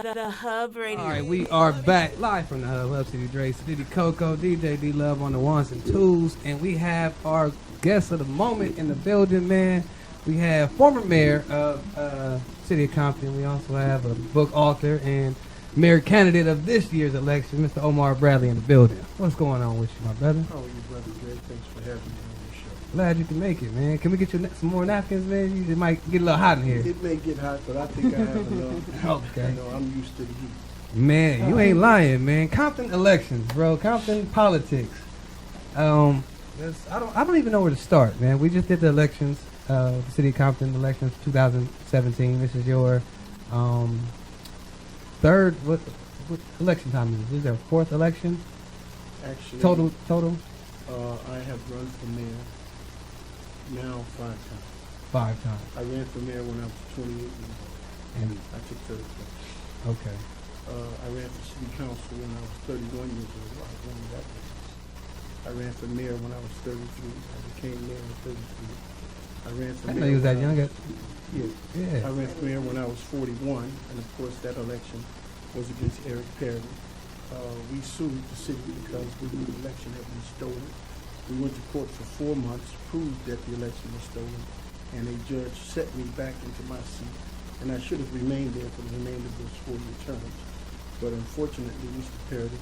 The Hub Radio. All right, we are back live from the Hub. Hub City Dre, City Coco, DJ D Love on the ones and twos, and we have our guest of the moment in the building, man. We have former mayor of City of Compton. We also have a book author and mayor candidate of this year's election, Mr. OmarBradley, in the building. What's going on with you, my brother? How are you, brother Dre? Thanks for having me on your show. Glad you can make it, man. Can we get you some more napkins, man? It might get a little hot in here. It may get hot, but I think I have enough. Okay. You know, I'm used to the heat. Man, you ain't lying, man. Compton elections, bro. Compton politics. I don't even know where to start, man. We just did the elections, the City of Compton elections 2017. This is your third. What election time is this? This is our fourth election. Actually, Total. I have run for mayor now 5 times. 5 times. I ran for mayor when I was 28 years old, and I took third place. Okay. I ran for city council when I was 31 years old. I won that place. I ran for mayor when I was 33. I became mayor at 33. I ran for I mayor. know you was that young. Yeah. I ran for mayor when I was 41, and of course that election was against Eric Perry. We sued the city because we knew the election had been stolen. We went to court for 4 months, proved that the election was stolen, and a judge set me back into my seat, and I should have remained there for the remainder of those 4-year terms. But unfortunately, Mr. Perry,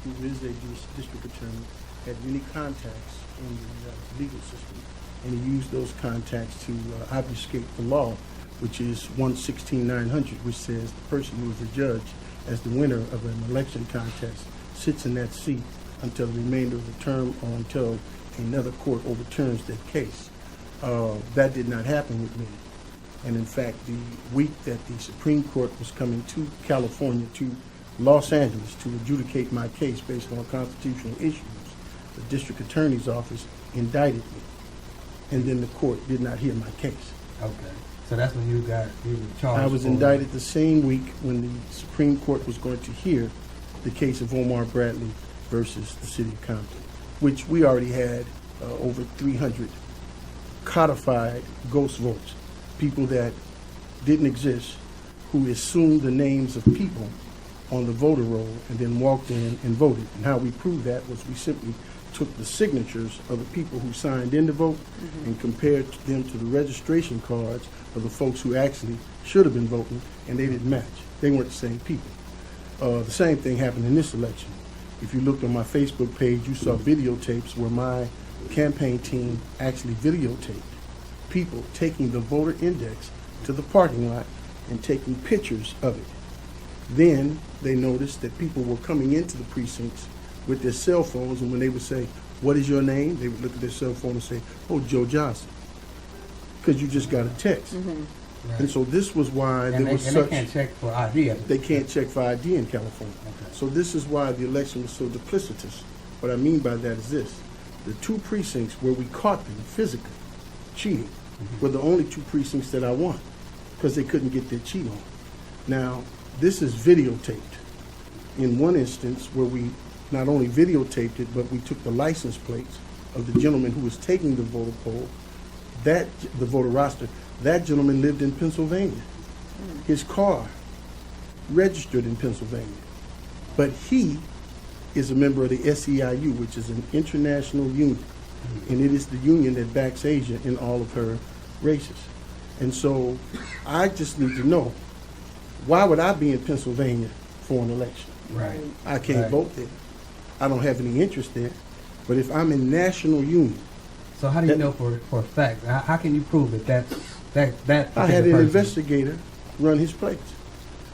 who is a district attorney, had many contacts in the legal system, and he used those contacts to obfuscate the law, which is 116-900, which says the person who is a judge as the winner of an election contest sits in that seat until the remainder of the term or until another court overturns that case. That did not happen with me. And in fact, the week that the Supreme Court was coming to California, to Los Angeles, to adjudicate my case based on constitutional issues, the district attorney's office indicted me. And then the court did not hear my case. Okay. So that's when you were charged. I was indicted the same week when the Supreme Court was going to hear the case of OmarBradley versus the City of Compton, which we already had over 300 codified ghost votes, people that didn't exist, who assumed the names of people on the voter roll and then walked in and voted. And how we proved that was we simply took the signatures of the people who signed in to vote and compared them to the registration cards of the folks who actually should have been voting, and they didn't match. They weren't the same people. The same thing happened in this election. If you looked on my Facebook page, you saw videotapes where my campaign team actually videotaped people taking the voter index to the parking lot and taking pictures of it. Then they noticed that people were coming into the precincts with their cell phones, and when they would say, "What is your name?" they would look at their cell phone and say, "Oh, Joe Johnson," because you just got a text. Right. And so this was why there was such... They can't check for ID. They can't check for ID in California. Okay. So this is why the election was so duplicitous. What I mean by that is this. The 2 precincts where we caught them physically cheating were the only 2 precincts that I won because they couldn't get their cheat on. Now, this is videotaped. In one instance where we not only videotaped it, but we took the license plates of the gentleman who was taking the voter poll, the voter roster. That gentleman lived in Pennsylvania. His car registered in Pennsylvania. But he is a member of the SEIU, which is an international union. And it is the union that backs Asia in all of her races. And so I just need to know, why would I be in Pennsylvania for an election? Right. I can't vote there. I don't have any interest there. But if I'm in national union... So how do you know for a fact? How can you prove it? That I had an investigator run his plates.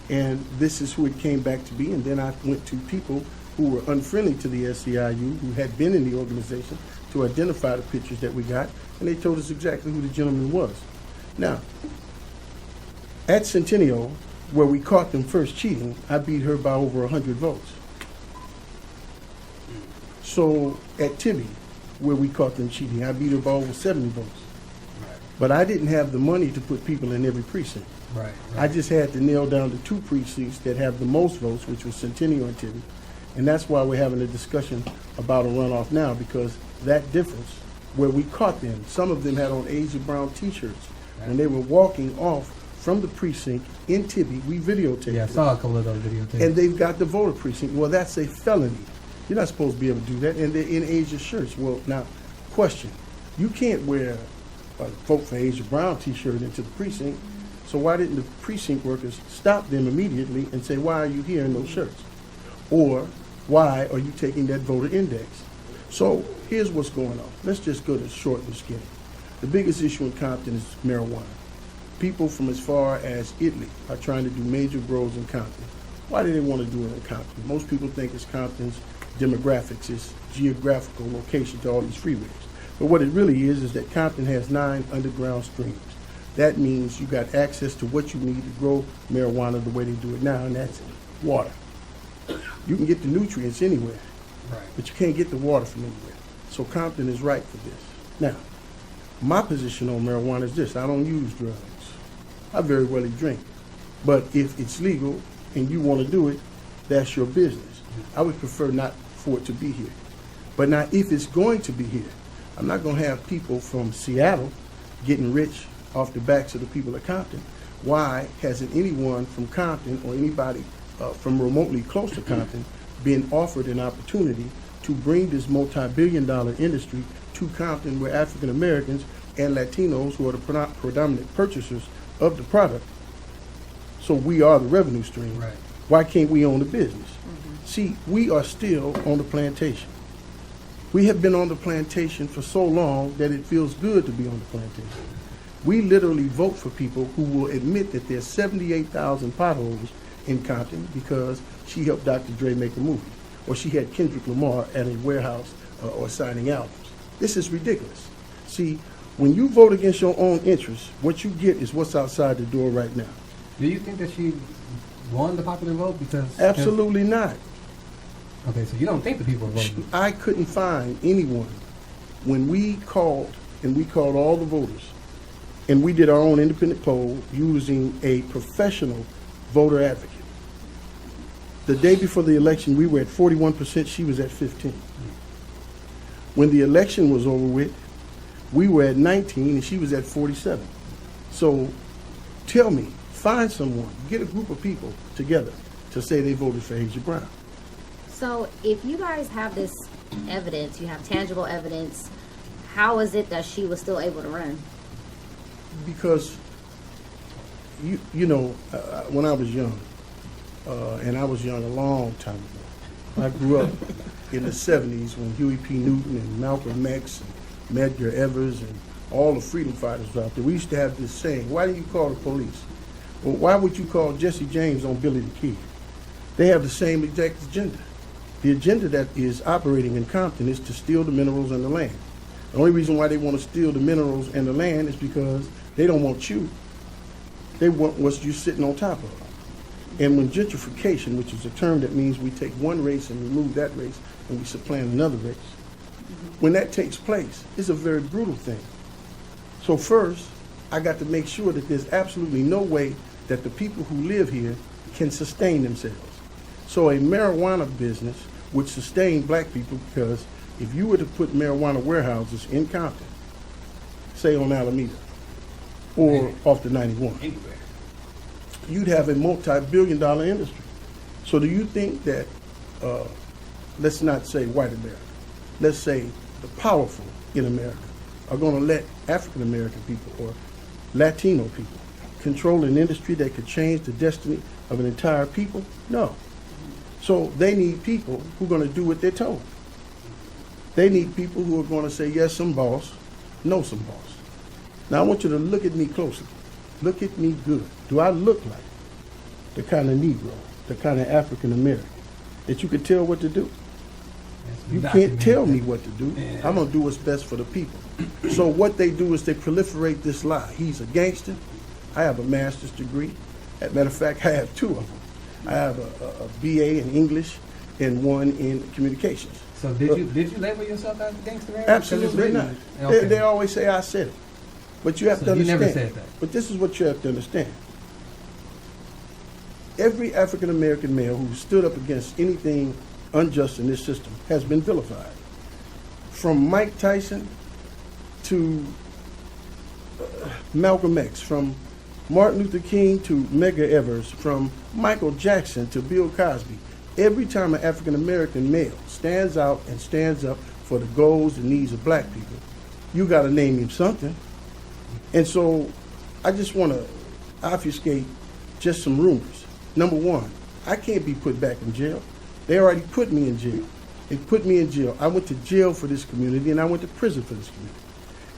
And this is who it came back to be. And then I went to people who were unfriendly to the SEIU, who had been in the organization, to identify the pictures that we got. And they told us exactly who the gentleman was. Now, at Centennial, where we caught them first cheating, I beat her by over 100 votes. So at Tibby, where we caught them cheating, I beat her by over 70 votes. Right. But I didn't have the money to put people in every precinct. Right. I just had to nail down the 2 precincts that have the most votes, which was Centennial and Tibby. And that's why we're having a discussion about a runoff now, because that difference, where we caught them, some of them had on Asia Brown t-shirts, and they were walking off from the precinct in Tibby. We videotaped Yeah, I it. saw a couple of those videos. And they've got the voter precinct. Well, that's a felony. You're not supposed to be able to do that. And they're in Asia shirts. Well, now, question. You can't wear a Vote for Asia Brown t-shirt into the precinct. So why didn't the precinct workers stop them immediately and say, why are you here in those shirts? Or why are you taking that voter index? So here's what's going on. Let's just go to short and skinny. The biggest issue in Compton is marijuana. People from as far as Italy are trying to do major grows in Compton. Why do they want to do it in Compton? Most people think it's Compton's demographics, its geographical location to all these freeways. But what it really is that Compton has 9 underground streams. That means you got access to what you need to grow marijuana the way they do it now, and that's water. You can get the nutrients anywhere, Right. but you can't get the water from anywhere. So Compton is right for this. Now, my position on marijuana is this. I don't use drugs. I very rarely drink. But if it's legal and you want to do it, that's your business. I would prefer not for it to be here. But now, if it's going to be here, I'm not going to have people from Seattle getting rich off the backs of the people of Compton. Why hasn't anyone from Compton or anybody from remotely close to Compton been offered an opportunity to bring this multi-billion-dollar industry to Compton, where African Americans and Latinos, who are the predominant purchasers of the product, so we are the revenue stream. Right. Why can't we own the business? See, we are still on the plantation. We have been on the plantation for so long that it feels good to be on the plantation. We literally vote for people who will admit that there's 78,000 potholes in Compton because she helped Dr. Dre make a movie, or she had Kendrick Lamar at a warehouse or signing albums. This is ridiculous. See, when you vote against your own interests, what you get is what's outside the door right now. Do you think that she won the popular vote? Because Absolutely not. Okay, so you don't think the people voted? I couldn't find anyone when we called, and we called all the voters, and we did our own independent poll using a professional voter advocate. The day before the election, we were at 41%, she was at 15%. When the election was over with, we were at 19% and she was at 47%. So tell me, find someone, get a group of people together to say they voted for Asia Brown. So if you guys have this evidence, you have tangible evidence, how is it that she was still able to run? Because, you know, when I was young, and I was young a long time ago, I grew up in the 70s when Huey P. Newton and Malcolm X and Medgar Evers and all the freedom fighters were out there. We used to have this saying, why do you call the police? Well, why would you call Jesse James on Billy the Kid? They have the same exact agenda. The agenda that is operating in Compton is to steal the minerals and the land. The only reason why they want to steal the minerals and the land is because they don't want you. They want what you're sitting on top of. And when gentrification, which is a term that means we take one race and remove that race and we supplant another race, when that takes place, it's a very brutal thing. So first, I got to make sure that there's absolutely no way that the people who live here can sustain themselves. So a marijuana business would sustain black people, because if you were to put marijuana warehouses in Compton, say on Alameda, or off the 91, Anywhere. you'd have a multi-billion-dollar industry. So do you think that, let's not say white America, let's say the powerful in America are going to let African-American people or Latino people control an industry that could change the destiny of an entire people? No. So they need people who are going to do what they're told. They need people who are going to say, yes, some boss, no, some boss. Now I want you to look at me closely. Look at me good. Do I look like the kind of Negro, the kind of African American that you could tell what to do? You can't tell me what to do. I'm going to do what's best for the people. So what they do is they proliferate this lie. He's a gangster. I have a master's degree. As a matter of fact, I have 2 of them. I have a BA in English and one in communications. So did you label yourself as a gangster man? Absolutely not. Okay. They always say I said it. But you have to you understand. never said that. But this is what you have to understand. Every African American male who stood up against anything unjust in this system has been vilified. From Mike Tyson to Malcolm X, from Martin Luther King to Medgar Evers, from Michael Jackson to Bill Cosby. Every time an African American male stands out and stands up for the goals and needs of black people, you got to name him something. And so I just want to obfuscate just some rumors. Number one, I can't be put back in jail. They already put me in jail. They put me in jail. I went to jail for this community, and I went to prison for this community.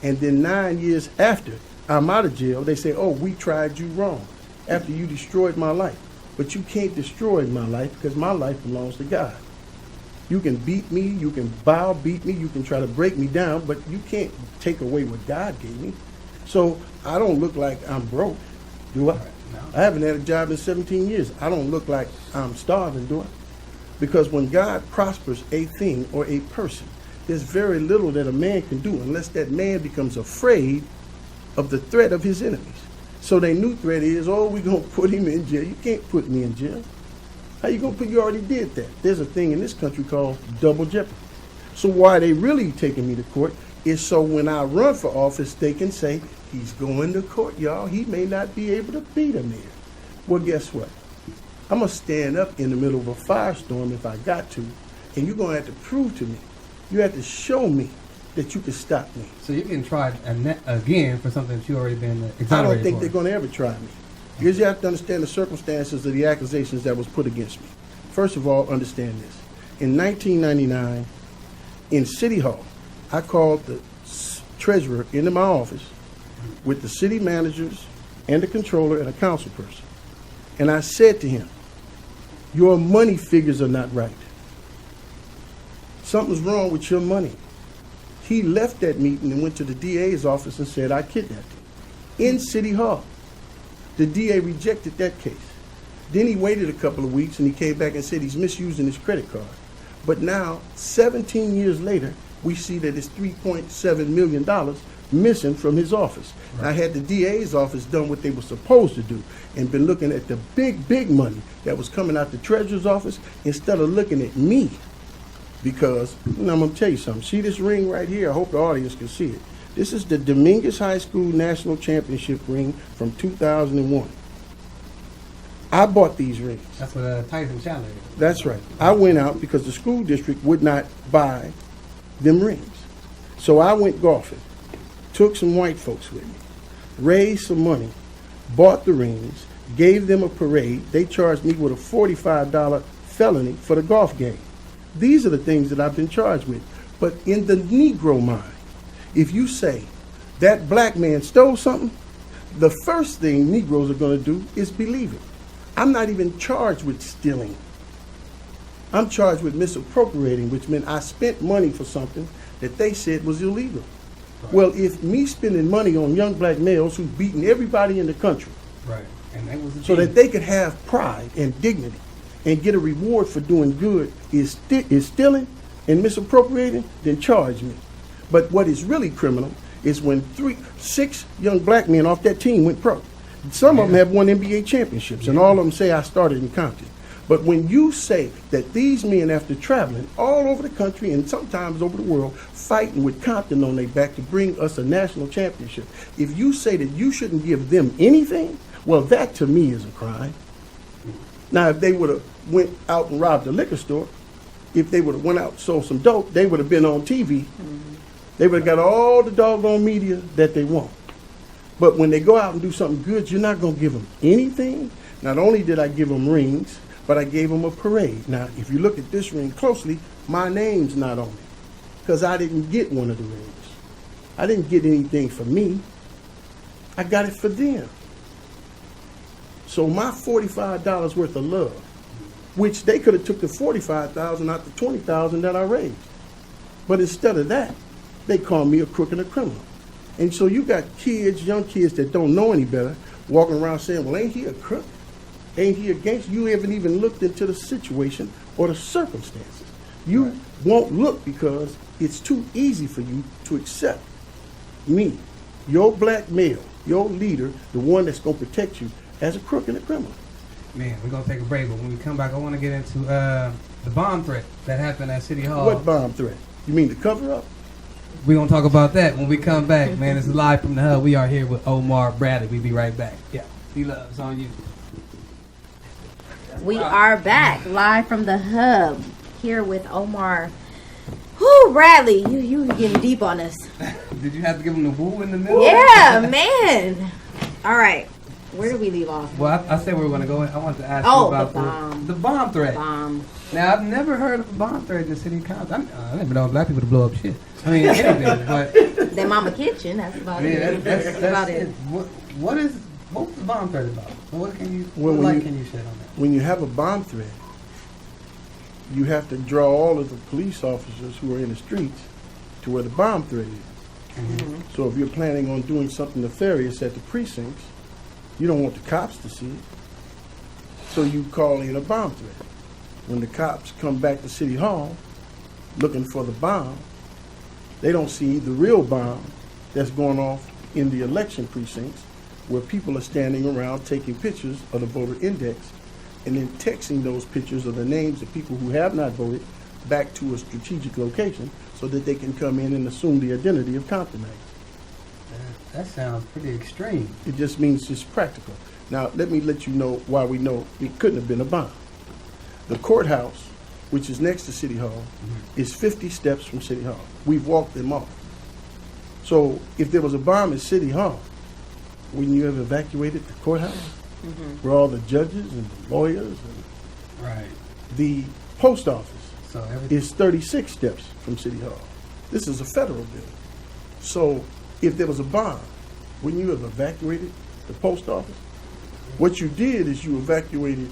And then 9 years after I'm out of jail, they say, oh, we tried you wrong after you destroyed my life. But you can't destroy my life because my life belongs to God. You can beat me, you can beat me, you can try to break me down, but you can't take away what God gave me. So I don't look like I'm broke, do I? No. I haven't had a job in 17 years. I don't look like I'm starving, do I? Because when God prospers a thing or a person, there's very little that a man can do unless that man becomes afraid of the threat of his enemies. So their new threat is, oh, we're going to put him in jail. You can't put me in jail. How you going to put, you already did that. There's a thing in this country called double jeopardy. So why they really taking me to court is so when I run for office, they can say, he's going to court, y'all. He may not be able to beat him there. Well, guess what? I'm going to stand up in the middle of a firestorm if I got to, and you're going to have to prove to me. You have to show me that you can stop me. So you can try again for something that you already been exonerated I don't think for. they're going to ever try me. Because you have to understand the circumstances of the accusations that was put against me. First of all, understand this. In 1999, in City Hall, I called the treasurer into my office with the city managers and the controller and a council person. And I said to him, your money figures are not right. Something's wrong with your money. He left that meeting and went to the DA's office and said, I kidnapped him. In City Hall. The DA rejected that case. Then he waited a couple of weeks and he came back and said he's misusing his credit card. But now, 17 years later, we see that it's $3.7 million missing from his office. Right. I had the DA's office done what they were supposed to do and been looking at the big money that was coming out the treasurer's office instead of looking at me. Because, I'm going to tell you something. See this ring right here? I hope the audience can see it. This is the Dominguez High School National Championship ring from 2001. I bought these rings. That's what Tyson Chandler did. That's right. I went out because the school district would not buy them rings. So I went golfing, took some white folks with me, raised some money, bought the rings, gave them a parade. They charged me with a $45 felony for the golf game. These are the things that I've been charged with. But in the Negro mind, if you say that black man stole something, the first thing Negroes are going to do is believe it. I'm not even charged with stealing. I'm charged with misappropriating, which meant I spent money for something that they said was illegal. Right. Well, if me spending money on young black males who've beaten everybody in the country, right, and that was so that they could have pride and dignity and get a reward for doing good is stealing and misappropriating, then charge me. But what is really criminal is when 6 young black men off that team went pro. Some of them have won NBA championships, and all of them say I started in Compton. But when you say that these men, after traveling all over the country and sometimes over the world, fighting with Compton on their back to bring us a national championship, if you say that you shouldn't give them anything, well, that to me is a crime. Now, if they would have went out and robbed a liquor store, if they would have went out and sold some dope, they would have been on TV. They would have got all the doggone media that they want. But when they go out and do something good, you're not going to give them anything. Not only did I give them rings, but I gave them a parade. Now, if you look at this ring closely, my name's not on it because I didn't get one of the rings. I didn't get anything for me. I got it for them. So my $45 worth of love, which they could have took the $45,000 out the $20,000 that I raised. But instead of that, they call me a crook and a criminal. And so you got kids, young kids that don't know any better, walking around saying, well, ain't he a crook? Ain't he a gangster? You haven't even looked into the situation or the circumstances. You won't look because it's too easy for you to accept me, your black male, your leader, the one that's going to protect you, as a crook and a criminal. Man, we're going to take a break, but when we come back, I want to get into the bomb threat that happened at City Hall. What bomb threat? You mean the cover-up? We're going to talk about that when we come back, man. This is live from the hub. We are here with OmarBradley. We'll be right back. Yeah. D-Love, it's on you. We are back live from the hub here with Omar. Whoo, Bradley, you getting deep on us. Did you have to give him the woo in the middle? Yeah, man. All right, where did we leave off? Well, I said we were going to go in. I wanted to ask you Oh, about the bomb. the bomb threat. Bomb. Now, I've never heard of a bomb threat in the city of Compton. I never known black people to blow up shit. I mean, anything, but... Their mama kitchen, that's about Yeah, it. that's about it. it. What was the bomb threat about? What can you can you shed on that? When you have a bomb threat, you have to draw all of the police officers who are in the streets to where the bomb threat is. Mm-hmm. So if you're planning on doing something nefarious at the precincts, you don't want the cops to see it. So you call in a bomb threat. When the cops come back to City Hall looking for the bomb, they don't see the real bomb that's going off in the election precincts where people are standing around taking pictures of the voter index and then texting those pictures of the names of people who have not voted back to a strategic location so that they can come in and assume the identity of Comptonites. That sounds pretty extreme. It just means it's practical. Now, let me let you know why we know it couldn't have been a bomb. The courthouse, which is next to City Hall, is 50 steps from City Hall. We've walked them off. So if there was a bomb at City Hall, wouldn't you have evacuated the courthouse? Where all the judges and the lawyers and Right. the post office So everything. is 36 steps from City Hall. This is a federal building. So if there was a bomb, wouldn't you have evacuated the post office? What you did is you evacuated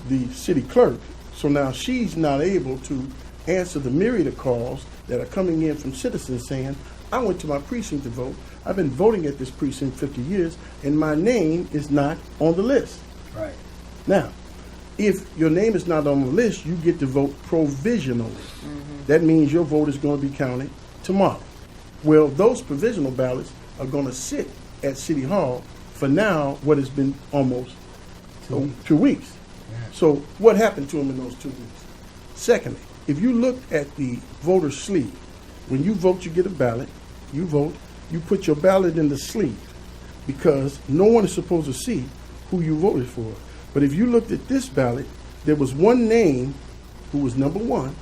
the city clerk, so now she's not able to answer the myriad of calls that are coming in from citizens saying, I went to my precinct to vote. I've been voting at this precinct 50 years, and my name is not on the list. Right. Now, if your name is not on the list, you get to vote provisionally. That means your vote is going to be counted tomorrow. Well, those provisional ballots are going to sit at City Hall for now what has been almost 2 weeks. Yeah. So what happened to them in those 2 weeks? Secondly, if you look at the voter sleeve, when you vote, you get a ballot, you vote, you put your ballot in the sleeve because no one is supposed to see who you voted for. But if you looked at this ballot, there was one name who was number one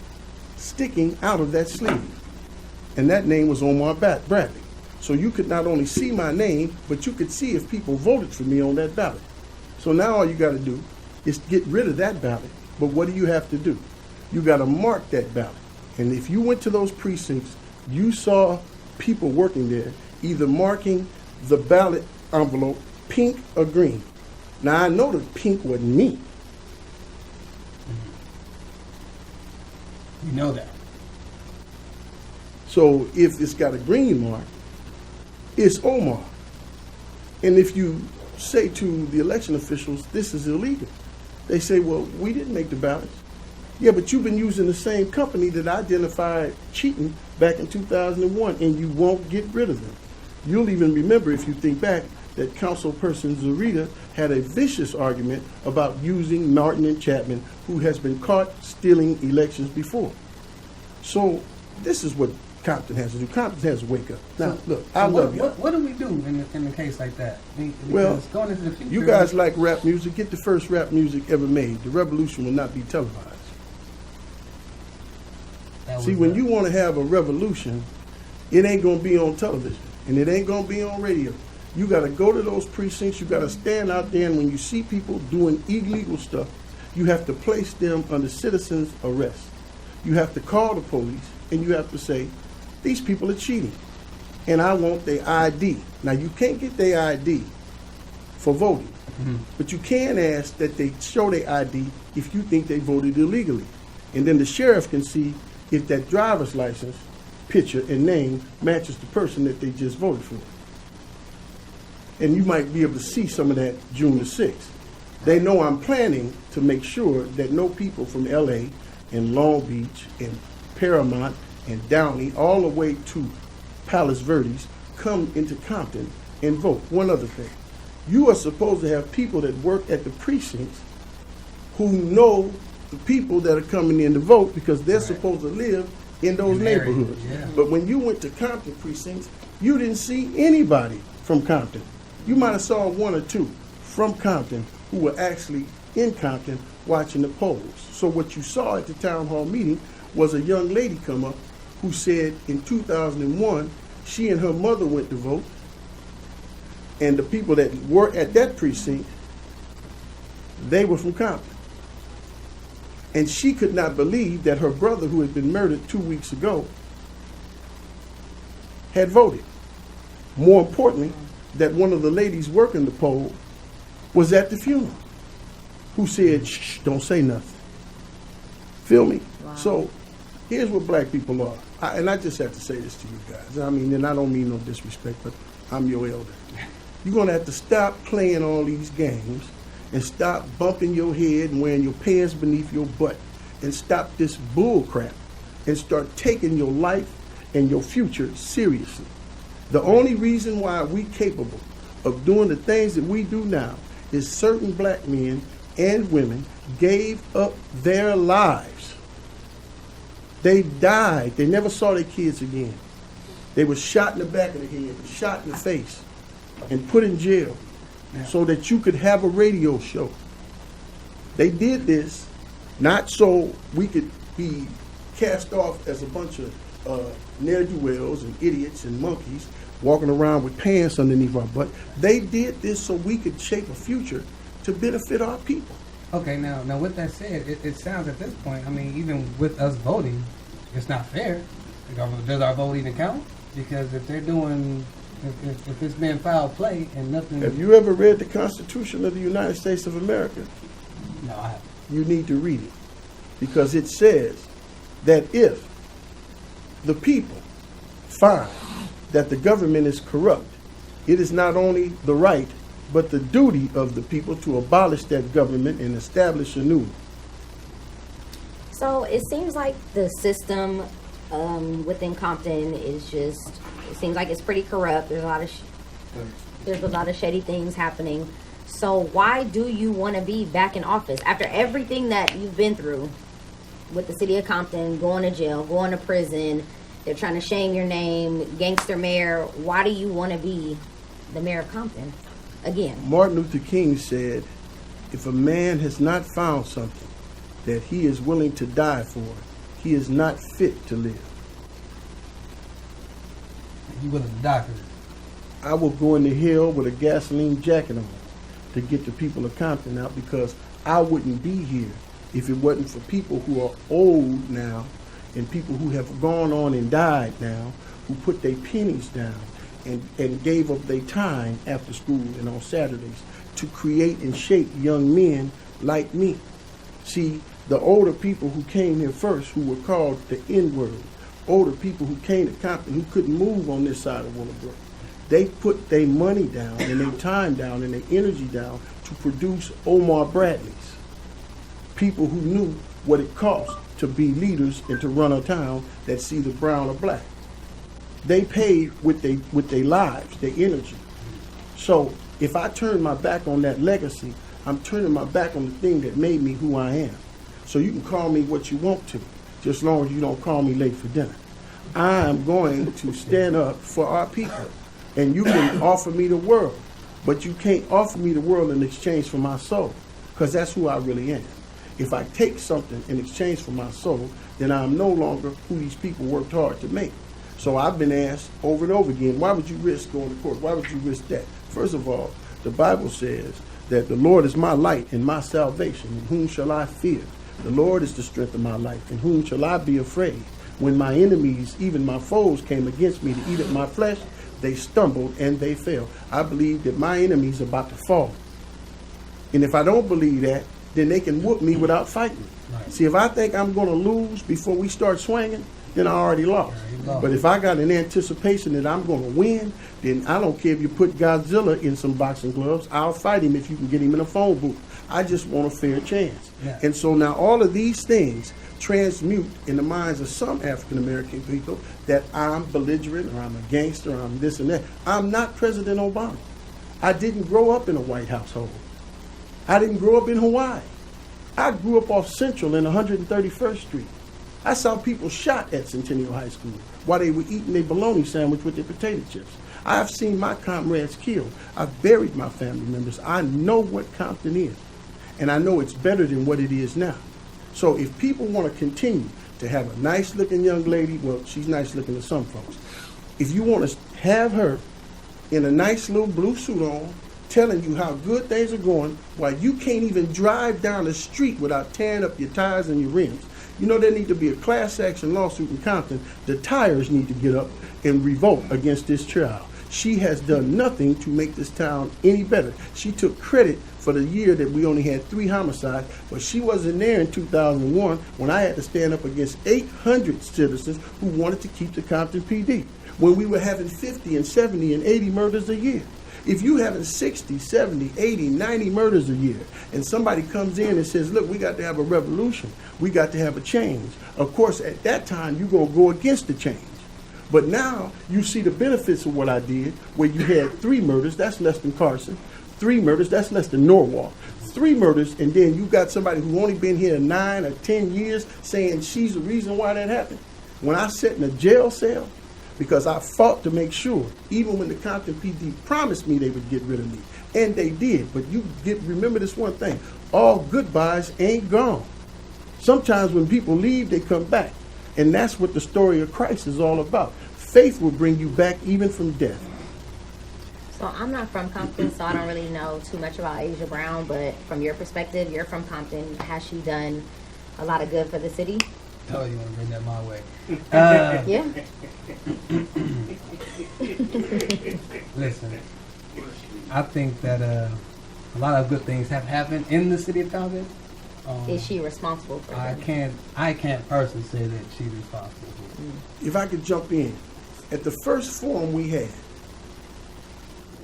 sticking out of that sleeve. And that name was OmarBradley. So you could not only see my name, but you could see if people voted for me on that ballot. So now all you got to do is get rid of that ballot. But what do you have to do? You got to mark that ballot. And if you went to those precincts, you saw people working there either marking the ballot envelope pink or green. Now I know that pink wasn't me. You know that. So if it's got a green mark, it's Omar. And if you say to the election officials, this is illegal, they say, well, we didn't make the ballots. Yeah, but you've been using the same company that identified cheating back in 2001, and you won't get rid of them. You'll even remember, if you think back, that Councilperson Zarita had a vicious argument about using Martin and Chapman, who has been caught stealing elections before. So this is what Compton has to do. Compton has to wake up. Now, look, I love you. What do we do in a case like that? Because Well, going into the future, you guys like rap music. Get the first rap music ever made. The revolution will not be televised. See, when you want to have a revolution, it ain't going to be on television, and it ain't going to be on radio. You got to go to those precincts. You got to stand out there, and when you see people doing illegal stuff, you have to place them under citizen's arrest. You have to call the police, and you have to say, these people are cheating, and I want their ID. Now, you can't get their ID for voting, but you can ask that they show their ID if you think they voted illegally. And then the sheriff can see if that driver's license picture and name matches the person that they just voted for. And you might be able to see some of that June the 6th. They know I'm planning to make sure that no people from LA and Long Beach and Paramount and Downey all the way to Palos Verdes come into Compton and vote. One other thing. You are supposed to have people that work at the precincts who know the people that are coming in to vote because they're supposed to live in those neighborhoods. Yeah. But when you went to Compton precincts, you didn't see anybody from Compton. You might have saw one or two. from Compton who were actually in Compton watching the polls. So what you saw at the town hall meeting was a young lady come up who said in 2001 she and her mother went to vote, and the people that were at that precinct, they were from Compton. And she could not believe that her brother, who had been murdered 2 weeks ago, had voted. More importantly, that one of the ladies working the poll was at the funeral, who said, shh, don't say nothing. Feel me? Wow. So here's what black people are. And I just have to say this to you guys. I mean, and I don't mean no disrespect, but I'm your elder. You're going to have to stop playing all these games and stop bumping your head and wearing your pants beneath your butt and stop this bull crap and start taking your life and your future seriously. The only reason why we capable of doing the things that we do now is certain black men and women gave up their lives. They died. They never saw their kids again. They were shot in the back of the head, shot in the face, and put in jail so that you could have a radio show. They did this not so we could be cast off as a bunch of ne'er-do-wells and idiots and monkeys walking around with pants underneath our butt. They did this so we could shape a future to benefit our people. Okay, now with that said, it sounds at this point, I mean, even with us voting, it's not fair. Does our vote even count? Because if they're doing, if it's been foul play and nothing... Have you ever read the Constitution of the United States of America? No, I haven't. You need to read it. Because it says that if the people find that the government is corrupt, it is not only the right, but the duty of the people to abolish that government and establish a new one. So it seems like the system within Compton is just, it seems like it's pretty corrupt. There's a lot of shady things happening. So why do you want to be back in office after everything that you've been through with the city of Compton, going to jail, going to prison? They're trying to shame your name, gangster mayor. Why do you want to be the mayor of Compton again? Martin Luther King said, if a man has not found something that he is willing to die for, he is not fit to live. You willing to die for it? I will go in the hill with a gasoline jacket on to get the people of Compton out, because I wouldn't be here if it wasn't for people who are old now and people who have gone on and died now, who put their pennies down and gave up their time after school and on Saturdays to create and shape young men like me. See, the older people who came here first, who were called the N-word, older people who came to Compton who couldn't move on this side of Willowbrook, they put their money down and their time down and their energy down to produce OmarBradleys, people who knew what it cost to be leaders and to run a town that's either brown or black. They paid with their lives, their energy. So if I turn my back on that legacy, I'm turning my back on the thing that made me who I am. So you can call me what you want to, just as long as you don't call me late for dinner. I'm going to stand up for our people. And you can offer me the world, but you can't offer me the world in exchange for my soul, because that's who I really am. If I take something in exchange for my soul, then I'm no longer who these people worked hard to make. So I've been asked over and over again, why would you risk going to court? Why would you risk that? First of all, the Bible says that the Lord is my light and my salvation. In whom shall I fear? The Lord is the strength of my life. In whom shall I be afraid? When my enemies, even my foes, came against me to eat up my flesh, they stumbled and they fell. I believe that my enemies are about to fall. And if I don't believe that, then they can whoop me without fighting. Right. See, if I think I'm going to lose before we start swinging, then I already lost. But if I got an anticipation that I'm going to win, then I don't care if you put Godzilla in some boxing gloves. I'll fight him if you can get him in a phone booth. I just want a fair chance. Yeah. And so now all of these things transmute in the minds of some African American people that I'm belligerent or I'm a gangster or I'm this and that. I'm not President Obama. I didn't grow up in a white household. I didn't grow up in Hawaii. I grew up off Central in 131st Street. I saw people shot at Centennial High School while they were eating their bologna sandwich with their potato chips. I've seen my comrades killed. I've buried my family members. I know what Compton is, and I know it's better than what it is now. So if people want to continue to have a nice-looking young lady, well, she's nice-looking to some folks. If you want to have her in a nice little blue suit on, telling you how good things are going, while you can't even drive down the street without tearing up your tires and your rims. You know, there need to be a class action lawsuit in Compton. The tires need to get up and revolt against this child. She has done nothing to make this town any better. She took credit for the year that we only had 3 homicides, but she wasn't there in 2001 when I had to stand up against 800 citizens who wanted to keep the Compton PD, when we were having 50 and 70 and 80 murders a year. If you having 60, 70, 80, 90 murders a year, and somebody comes in and says, look, we got to have a revolution, we got to have a change, of course, at that time, you're going to go against the change. But now, you see the benefits of what I did, where you had 3 murders, that's less than Carson, 3 murders, that's less than Norwalk, 3 murders, and then you got somebody who only been here 9 or 10 years saying she's the reason why that happened. When I sat in a jail cell, because I fought to make sure, even when the Compton PD promised me they would get rid of me, and they did. But remember this one thing, all goodbyes ain't gone. Sometimes when people leave, they come back. And that's what the story of Christ is all about. Faith will bring you back even from death. So I'm not from Compton, so I don't really know too much about Asia Brown, but from your perspective, you're from Compton. Has she done a lot of good for the city? Oh, you want to bring that my way? Yeah. Listen, I think that a lot of good things have happened in the city of Compton. Is she responsible for that? I can't personally say that she's responsible for it. If I could jump in, at the first forum we had,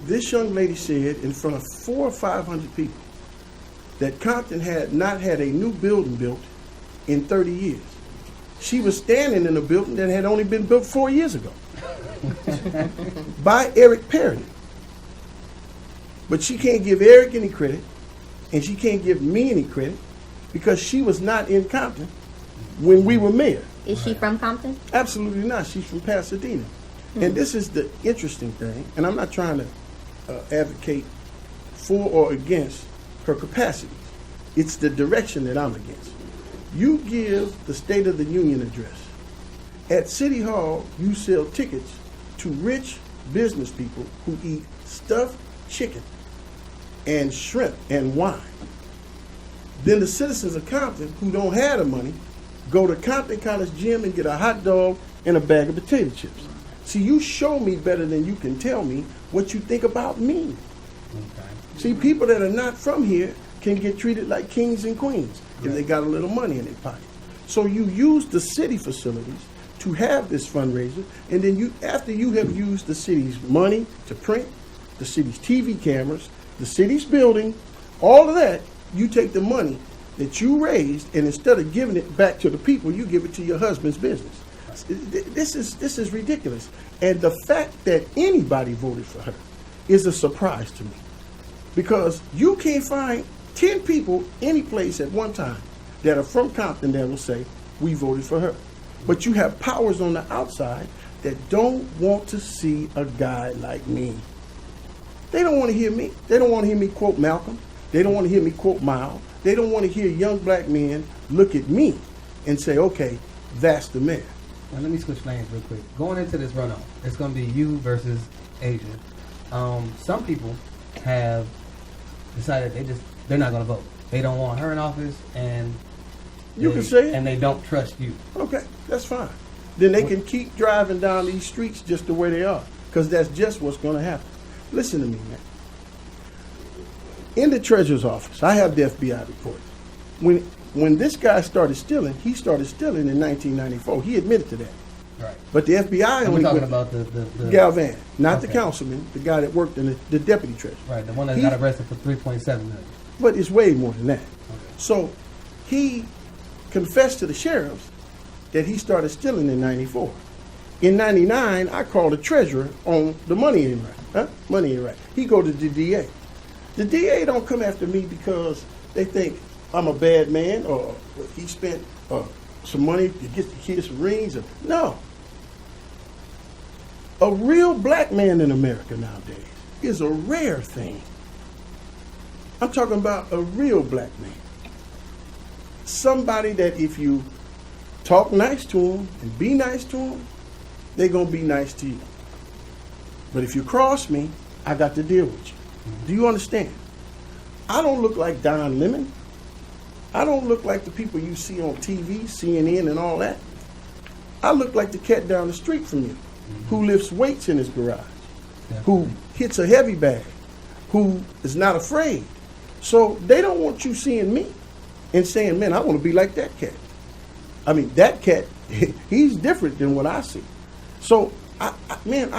this young lady said in front of 400 or 500 people that Compton had not had a new building built in 30 years. She was standing in a building that had only been built 4 years ago by Eric Perry. But she can't give Eric any credit, and she can't give me any credit, because she was not in Compton when we were mayor. Is she from Compton? Absolutely not. She's from Pasadena. And this is the interesting thing, and I'm not trying to advocate for or against her capacities. It's the direction that I'm against. You give the State of the Union address. At City Hall, you sell tickets to rich business people who eat stuffed chicken and shrimp and wine. Then the citizens of Compton who don't have the money go to Compton College Gym and get a hot dog and a bag of potato chips. See, you show me better than you can tell me what you think about me. Okay. See, people that are not from here can get treated like kings and queens if they got a little money in their pocket. So you use the city facilities to have this fundraiser, and then after you have used the city's money to print, the city's TV cameras, the city's building, all of that, you take the money that you raised, and instead of giving it back to the people, you give it to your husband's business. This is ridiculous. And the fact that anybody voted for her is a surprise to me, because you can't find 10 people any place at one time that are from Compton that will say, we voted for her. But you have powers on the outside that don't want to see a guy like me. They don't want to hear me. They don't want to hear me quote Malcolm. They don't want to hear me quote Mao. They don't want to hear young black men look at me and say, okay, that's the man. Now let me switch lanes real quick. Going into this runoff, it's going to be you versus Asia. Some people have decided they're not going to vote. They don't want her in office, and you can say it. And they don't trust you. Okay, that's fine. Then they can keep driving down these streets just the way they are, because that's just what's going to happen. Listen to me, man. In the treasurer's office, I have the FBI report. When this guy started stealing, he started stealing in 1994. He admitted to that. Right. But the FBI and we're talking about the Galvan, not the councilman, the guy that worked in the deputy treasurer. Right, the one that got arrested for $3.7 million. But it's way more than that. Okay. So he confessed to the sheriffs that he started stealing in 94. In 99, I called the treasurer on the money ain't right. Money ain't right. He go to the DA. The DA don't come after me because they think I'm a bad man or he spent some money to get the kids some rings. No. A real black man in America nowadays is a rare thing. I'm talking about a real black man. Somebody that if you talk nice to him and be nice to him, they're going to be nice to you. But if you cross me, I got to deal with you. Do you understand? I don't look like Don Lemon. I don't look like the people you see on TV, CNN and all that. I look like the cat down the street from you, who lifts weights in his garage, who hits a heavy bag, who is not afraid. So they don't want you seeing me and saying, man, I want to be like that cat. I mean, that cat, he's different than what I see. So, I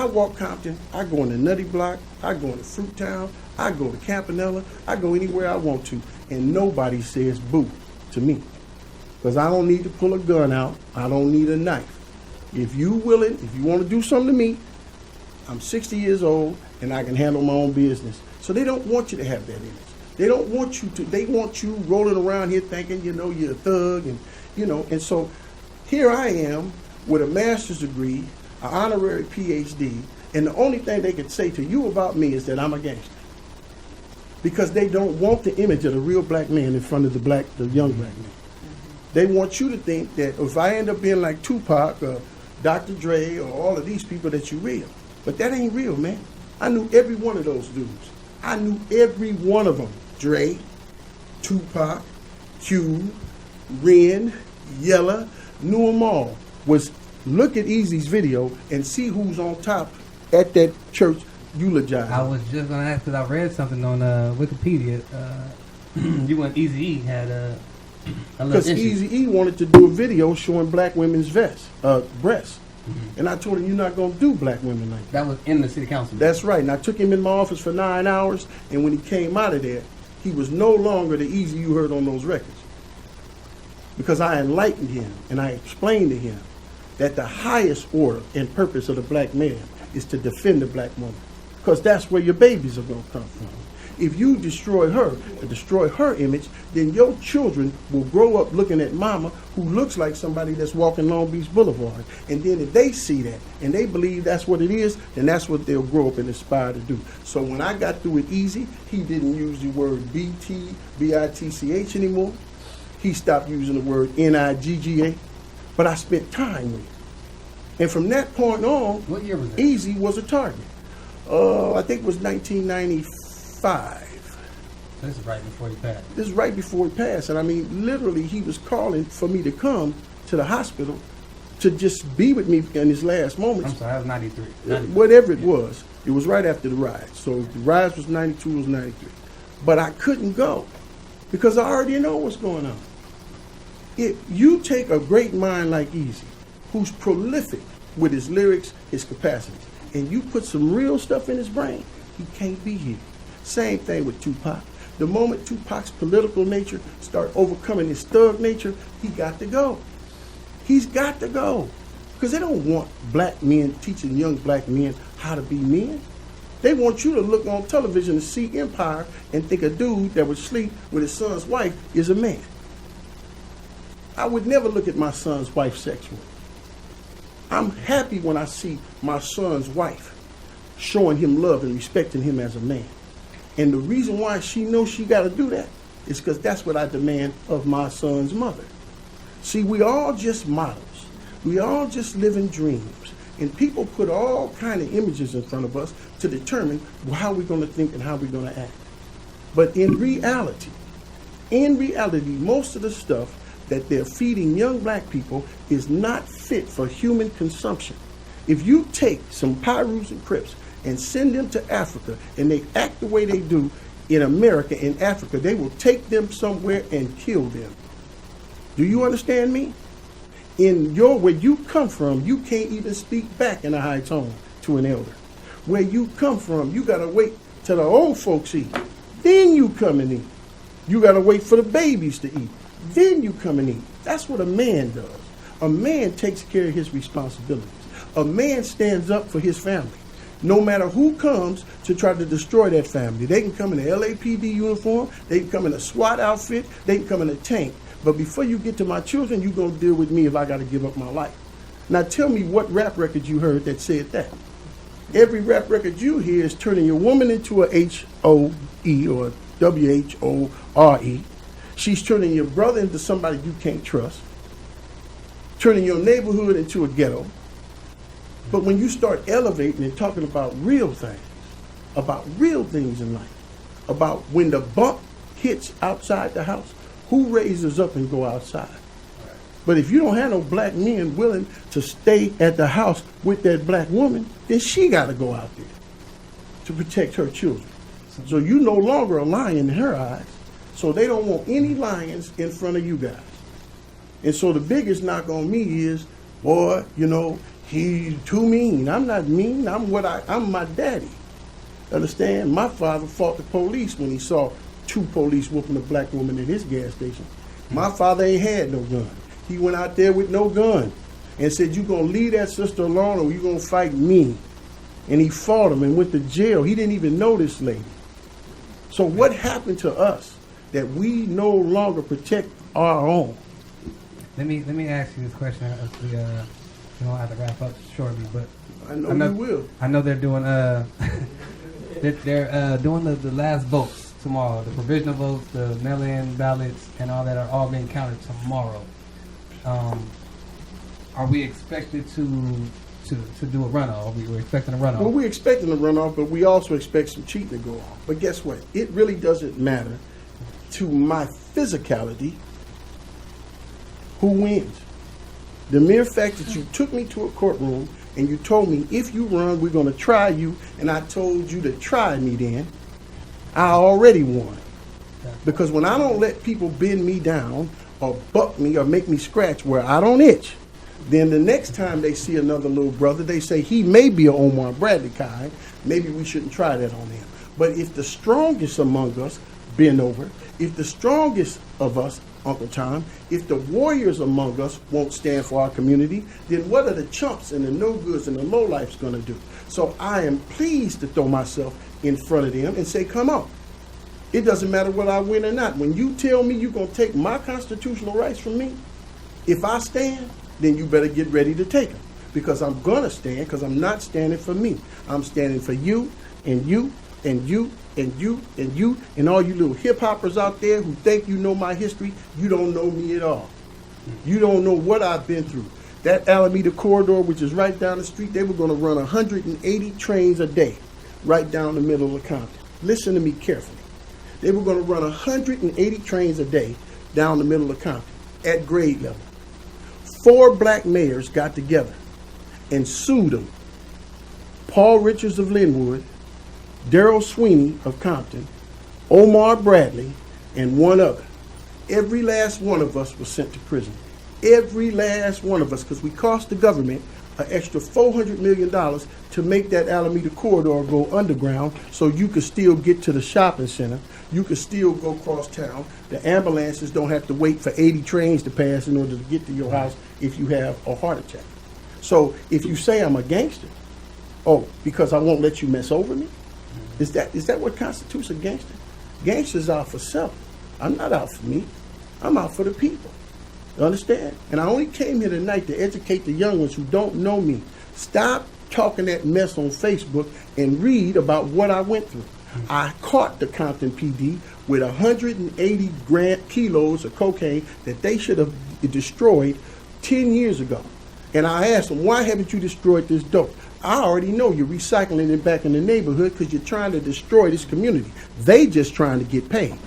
walk Compton, I go in the Nutty Block, I go into Fruit Town, I go to Campanella, I go anywhere I want to, and nobody says boo to me. Because I don't need to pull a gun out, I don't need a knife. If you willing, if you want to do something to me, I'm 60 years old and I can handle my own business. So they don't want you to have that image. They don't want you to, they want you rolling around here thinking, you're a thug and, and so here I am with a master's degree, an honorary PhD, and the only thing they can say to you about me is that I'm a gangster. Because they don't want the image of the real black man in front of the young black man. They want you to think that if I end up being like Tupac or Dr. Dre or all of these people that you real. But that ain't real, man. I knew every one of those dudes. I knew every one of them. Dre, Tupac, Q, Ren, Yella, knew them all. Look at Easy's video and see who's on top at that church eulogizing. I was just going to ask, because I read something on Wikipedia. You and Eazy-E had a little Because Eazy-E wanted to do a video showing black women's breasts. And I told him, you're not going to do black women like that. That was in the city council. That's right. And I took him in my office for 9 hours, and when he came out of there, he was no longer the Eazy you heard on those records. Because I enlightened him, and I explained to him that the highest order and purpose of the black man is to defend the black woman. Because that's where your babies are going to come from. If you destroy her and destroy her image, then your children will grow up looking at mama who looks like somebody that's walking Long Beach Boulevard. And then if they see that and they believe that's what it is, then that's what they'll grow up and aspire to do. So when I got through with Easy, he didn't use the word B-T-C-H anymore. He stopped using the word N-I-G-G-A. But I spent time with him. And from that point on, what year was that? Easy was a target. I think it was 1995. This is right before he passed. This is right before he passed. And I mean, literally, he was calling for me to come to the hospital to just be with me in his last moments. I'm sorry, that was 93. Whatever it was right after the ride. So the ride was 92, it was 93. But I couldn't go because I already know what's going on. If you take a great mind like Easy, who's prolific with his lyrics, his capacities, and you put some real stuff in his brain, he can't be here. Same thing with Tupac. The moment Tupac's political nature start overcoming his thug nature, he got to go. He's got to go. Because they don't want black men teaching young black men how to be men. They want you to look on television and see Empire and think a dude that would sleep with his son's wife is a man. I would never look at my son's wife sexually. I'm happy when I see my son's wife showing him love and respecting him as a man. And the reason why she knows she got to do that is because that's what I demand of my son's mother. See, we all just models. We all just living dreams. And people put all kind of images in front of us to determine how we're going to think and how we're going to act. But in reality, most of the stuff that they're feeding young black people is not fit for human consumption. If you take some Pyrus and Crips and send them to Africa and they act the way they do in America and Africa, they will take them somewhere and kill them. Do you understand me? Where you come from, you can't even speak back in a high tone to an elder. Where you come from, you gotta wait till the old folks eat. Then you come and eat. You gotta wait for the babies to eat. Then you come and eat. That's what a man does. A man takes care of his responsibilities. A man stands up for his family. No matter who comes to try to destroy that family. They can come in an LAPD uniform. They can come in a SWAT outfit. They can come in a tank. But before you get to my children, you're going to deal with me if I got to give up my life. Now tell me what rap record you heard that said that. Every rap record you hear is turning your woman into a H-O-E or W-H-O-R-E. She's turning your brother into somebody you can't trust, turning your neighborhood into a ghetto. But when you start elevating and talking about real things in life, about when the bump hits outside the house, who raises up and go outside? But if you don't have no black men willing to stay at the house with that black woman, then she got to go out there to protect her children. So you no longer a lion in her eyes. So they don't want any lions in front of you guys. And so the biggest knock on me is, boy, you know, he's too mean. I'm not mean. I'm my daddy. Understand? My father fought the police when he saw 2 police whooping a black woman at his gas station. My father ain't had no gun. He went out there with no gun and said, you going to leave that sister alone or you going to fight me? And he fought him and went to jail. He didn't even know this lady. So what happened to us that we no longer protect our own? Let me ask you this question. We don't have to wrap up shortly, but I know you will. I know they're doing they're doing the last votes tomorrow. The provisional votes, the mail-in ballots, and all that are all being counted tomorrow. Are we expected to do a runoff? We're expecting a runoff. Well, we're expecting a runoff, but we also expect some cheating to go on. But guess what? It really doesn't matter to my physicality who wins. The mere fact that you took me to a courtroom and you told me, if you run, we're going to try you, and I told you to try me then, I already won. Because when I don't let people bend me down or buck me or make me scratch where I don't itch, then the next time they see another little brother, they say, he may be an OmarBradley kind. Maybe we shouldn't try that on him. But if the strongest among us bend over, if the strongest of us, Uncle Tom, if the warriors among us won't stand for our community, then what are the chumps and the no-goods and the low-lifes going to do? So I am pleased to throw myself in front of them and say, come on. It doesn't matter whether I win or not. When you tell me you're going to take my constitutional rights from me, if I stand, then you better get ready to take them. Because I'm going to stand, because I'm not standing for me. I'm standing for you and you and you and you and you and all you little hip-hoppers out there who think you know my history. You don't know me at all. You don't know what I've been through. That Alameda corridor, which is right down the street, they were going to run 180 trains a day right down the middle of Compton. Listen to me carefully. They were going to run 180 trains a day down the middle of Compton at grade level. 4 black mayors got together and sued them. Paul Richards of Linwood, Darrell Sweeney of Compton, OmarBradley, and one other. Every last one of us was sent to prison. Every last one of us, because we cost the government an extra $400 million to make that Alameda corridor go underground so you could still get to the shopping center. You could still go cross town. The ambulances don't have to wait for 80 trains to pass in order to get to your house if you have a heart attack. So if you say I'm a gangster, because I won't let you mess over me? Is that what constitutes a gangster? Gangsters out for self. I'm not out for me. I'm out for the people. You understand? And I only came here tonight to educate the young ones who don't know me. Stop talking that mess on Facebook and read about what I went through. I caught the Compton PD with 180 kilos of cocaine that they should have destroyed 10 years ago. And I asked them, why haven't you destroyed this dope? I already know you're recycling it back in the neighborhood because you're trying to destroy this community. They just trying to get paid.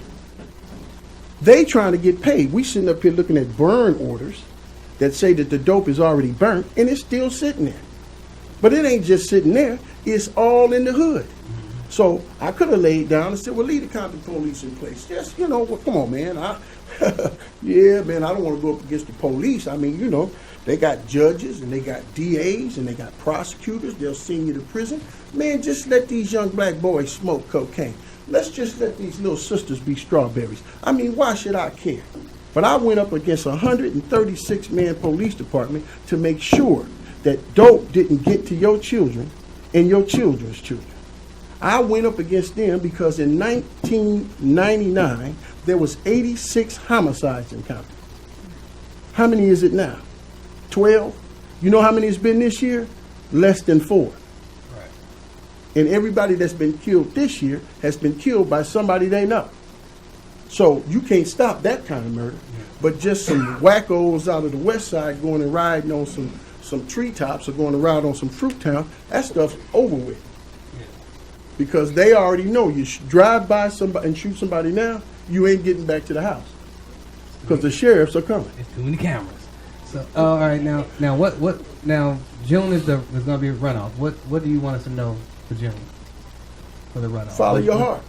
They trying to get paid. We sitting up here looking at burn orders that say that the dope is already burnt and it's still sitting there. But it ain't just sitting there. It's all in the hood. So I could have laid down and said, well, leave the Compton police in place. Just, come on, man. Yeah, man, I don't want to go up against the police. I mean, they got judges and they got DAs and they got prosecutors. They'll send you to prison. Man, just let these young black boys smoke cocaine. Let's just let these little sisters be strawberries. I mean, why should I care? But I went up against a 136-man police department to make sure that dope didn't get to your children and your children's children. I went up against them because in 1999, there was 86 homicides in Compton. How many is it now? 12? You know how many it's been this year? Less than 4. Right. And everybody that's been killed this year has been killed by somebody they know. So you can't stop that kind of murder. But just some wackos out of the west side going and riding on some treetops or going to ride on some fruit town, that stuff's over with. Because they already know you drive by somebody and shoot somebody now, you ain't getting back to the house. Because the sheriffs are coming. It's too many cameras. So, all right, now, now, June is going to be a runoff. What do you want us to know for June? For the runoff? Follow your heart.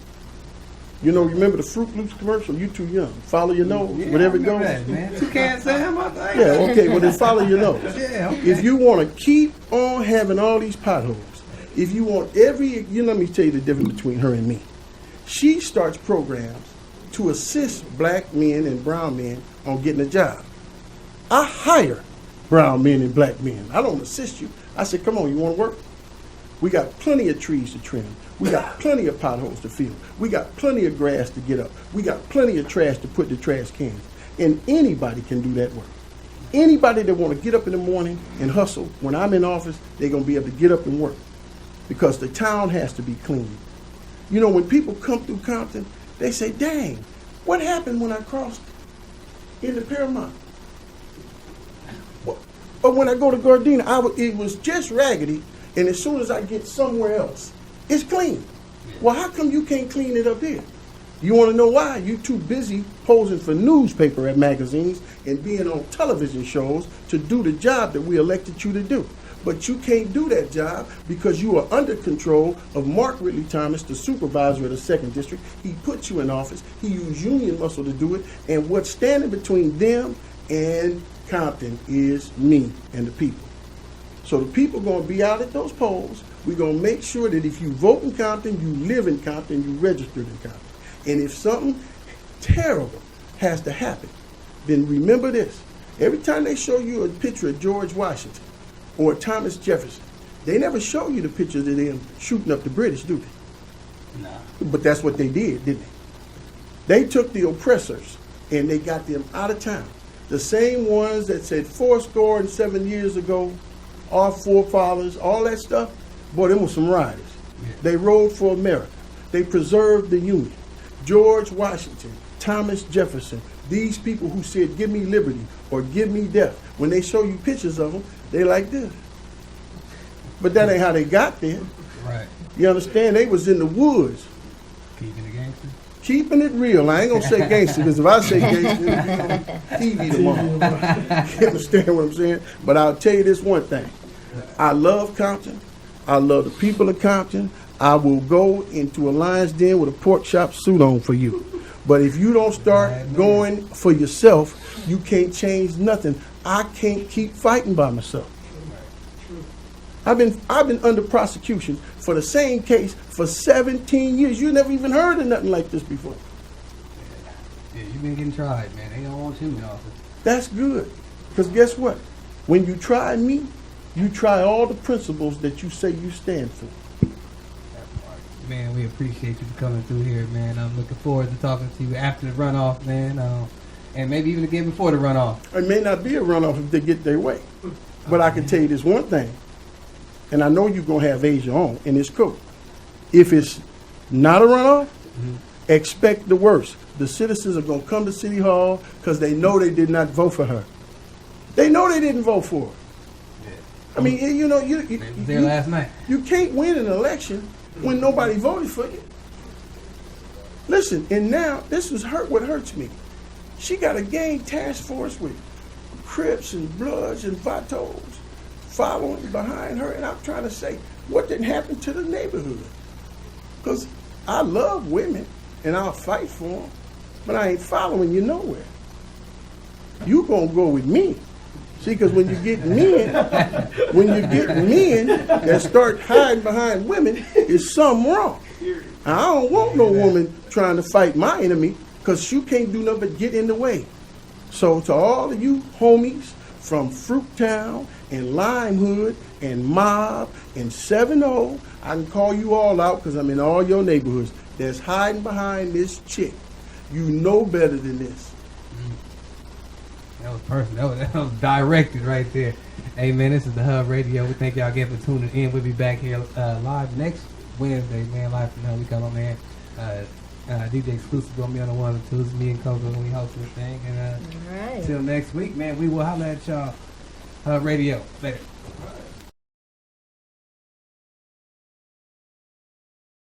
You know, remember the Fruit Loops commercial? You too young. Follow your nose, whatever it goes. That, man. You can't say I'm up there. Yeah, okay, well then follow your nose. Yeah, okay. If you want to keep on having all these potholes, if you want let me tell you the difference between her and me. She starts programs to assist black men and brown men on getting a job. I hire brown men and black men. I don't assist you. I said, come on, you want to work? We got plenty of trees to trim. We got plenty of potholes to fill. We got plenty of grass to get up. We got plenty of trash to put in the trash cans. And anybody can do that work. Anybody that want to get up in the morning and hustle, when I'm in office, they're going to be able to get up and work. Because the town has to be clean. You know, when people come through Compton, they say, dang, what happened when I crossed into Paramount? But when I go to Gardena, it was just raggedy, and as soon as I get somewhere else, it's clean. Well, how come you can't clean it up here? You want to know why? You too busy posing for newspaper at magazines and being on television shows to do the job that we elected you to do. But you can't do that job because you are under control of Mark Ridley Thomas, the supervisor of the 2nd District. He put you in office. He used union muscle to do it. And what's standing between them and Compton is me and the people. So the people are going to be out at those polls. We're going to make sure that if you vote in Compton, you live in Compton, you registered in Compton. And if something terrible has to happen, then remember this. Every time they show you a picture of George Washington or Thomas Jefferson, they never show you the pictures of them shooting up the British, do they? No. But that's what they did, didn't they? They took the oppressors and they got them out of town. The same ones that said 7 years ago, our forefathers, all that stuff, boy, them were some riders. Yeah. They rode for America. They preserved the Union. George Washington, Thomas Jefferson, these people who said, give me liberty or give me death, when they show you pictures of them, they like this. But that ain't how they got there. Right. You understand? They was in the woods. Keeping it gangster? Keeping it real. I ain't going to say gangster, because if I say gangster, it'll be on TV tomorrow. You understand what I'm saying? But I'll tell you this one thing. I love Compton. I love the people of Compton. I will go into a lion's den with a pork chop suit on for you. But if you don't start going for yourself, you can't change nothing. I can't keep fighting by myself. I've been under prosecution for the same case for 17 years. You never even heard of nothing like this before. Yeah, you've been getting tried, man. They don't want you in the office. That's good. Because guess what? When you try me, you try all the principles that you say you stand for. Man, we appreciate you for coming through here, man. I'm looking forward to talking to you after the runoff, man. And maybe even again before the runoff. It may not be a runoff if they get their way. But I can tell you this one thing. And I know you're going to have Asia on, and it's cool. If it's not a runoff, expect the worst. The citizens are going to come to City Hall because they know they did not vote for her. They know they didn't vote for her. Yeah. I mean, you know, you was there last night. You can't win an election when nobody voted for you. Listen, and now, this is what hurts me. She got a gang task force with Crips and Bloods and Vatos following behind her, and I'm trying to say, what didn't happen to the neighborhood? Because I love women, and I'll fight for them, but I ain't following you nowhere. You gonna go with me. See, because when you get men that start hiding behind women, it's something wrong. I don't want no woman trying to fight my enemy, because you can't do nothing but get in the way. So to all of you homies from Fruittown and Limehood and Mob and 7-0, I can call you all out because I'm in all your neighborhoods that's hiding behind this chick. You know better than this. That was perfect. That was directed right there. Hey, man, this is the Hub Radio. We thank y'all again for tuning in. We'll be back here live next Wednesday, man. Live from the hub. We got my man DJ Exclusive gonna be on the 1 and 2s. Me and Coco gonna be hosting the thing. And All right. till next week, man. We will holler at y'all. Radio later.